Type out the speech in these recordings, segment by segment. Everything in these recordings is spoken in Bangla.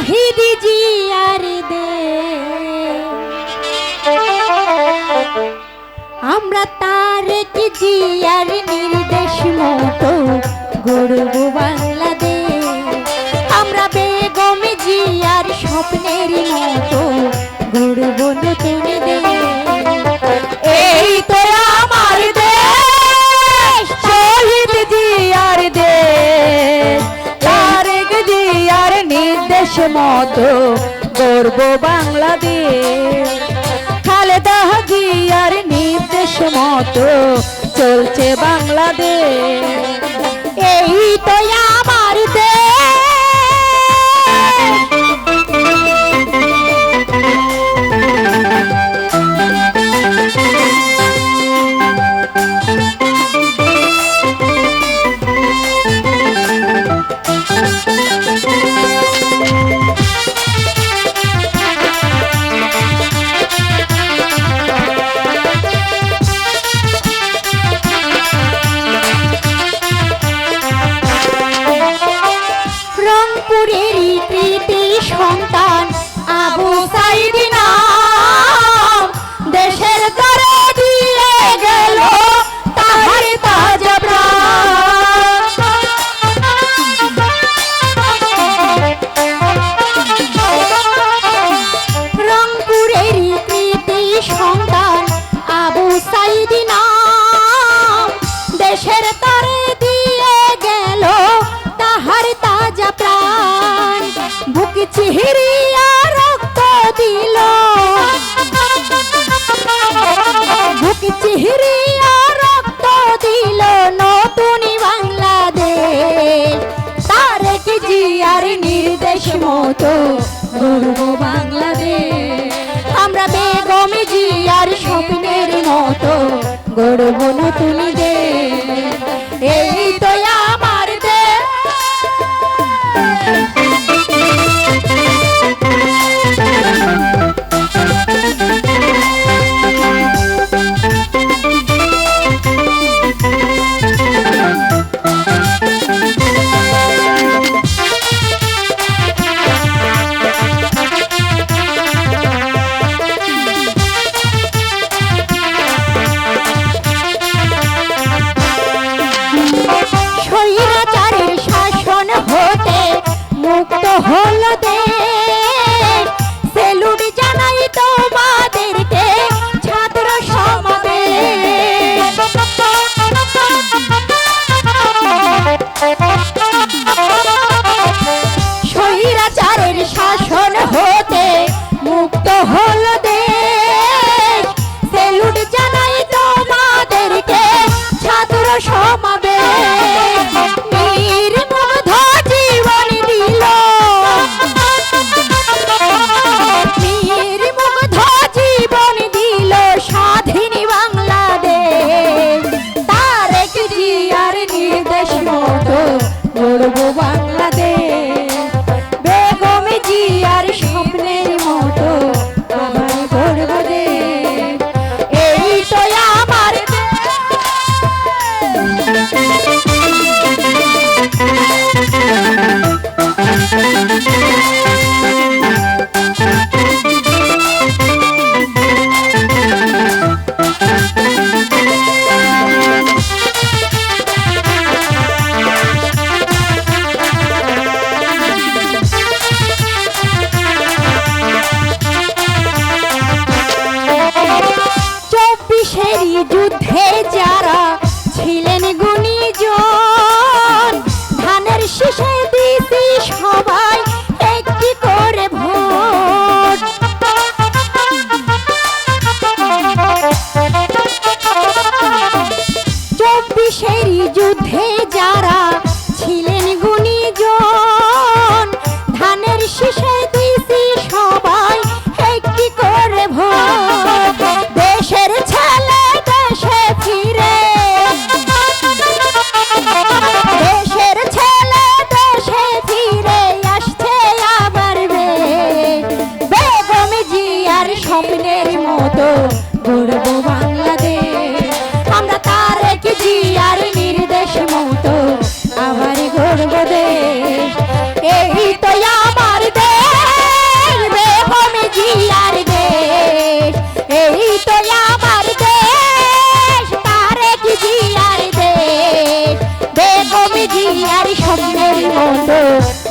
শহীদ জিয়ার দেশ, আমরা তারেক জিয়ার নির্দেশ মতো গড়ব বাংলাদেশ, আমরা বেগম জিয়ার স্বপ্নের মতো গড়ব নতুন দেশ। এই তো আমার দেশ, শহীদ জিয়ার দেশ, তারেক জিয়ার নির্দেশ মতো গড়ব বাংলাদেশ, খালেদা জিয়ার নির্দেশ মতো চলছে বাংলাদেশ। এই তো আমার দেশ। রংপুরেরই কৃতি সন্তান আবু সাইদ নাম, দেশের তরে দিয়ে গেল তাহার তাজা প্রাণ। রংপুরেরই কৃতি সন্তান আবু সাইদ নাম, দেশের তরে দিয়ে গেল তাহার তাজা প্রাণ। বুক চিহিরিয়া রক্ত দিল, বুক চিহিরিয়া রক্ত দিল নতুন বাংলাদেশ, তারেক জিয়ার নির্দেশ মতো গড়ব বাংলাদেশ, আমরা বেগম জিয়ার স্বপ্নের মতো গড়ব নতুন দেশ। এই তো আমার দেশ। স্বৈরাচারের শাসন হতে মুক্ত হল দেশ, সেলুট জানাই তোমাদেরকে ছাত্র সমাবেশ। স্বৈরাচারের শাসন হতে মুক্ত হল দেশ, সেলুট জানাই তোমাদেরকে ছাত্র সমাবেশ। নির্মুগ্ধ জীবন দিল, নির্মুগ্ধ জীবন দিল স্বাধীন বাংলাদেশ, তারেক জিয়ার নির্দেশ মতো গড়ব বাংলাদেশ, বেগম জিয়ার স্বপ্নের মতো আবার গড়ব দেশ। এই তো আমার যুদ্ধে যারা ছিলেন গুণীজন, ধানের শীষে দিছি সবাই একটি করে ভোট। 24 যুদ্ধে যারা ছিলেন গুণীজন, ধানের শীষে দিছি সবাই একটি করে ভোট। দেশের ছেলে দেশে ফিরে, জিয়ার স্বপ্নের মতো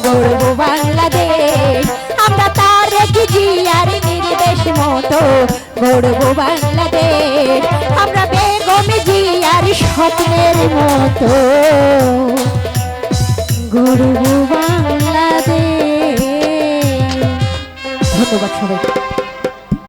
গড়ব বাংলাদেশ, আমরা তারেক জিয়ার নির্দেশ মতো গড়ব বাংলাদেশ, আমরা বেগম জিয়ার স্বপ্নের মতো গড়ব বাংলাদেশ। ধন্যবাদ সবাইকে।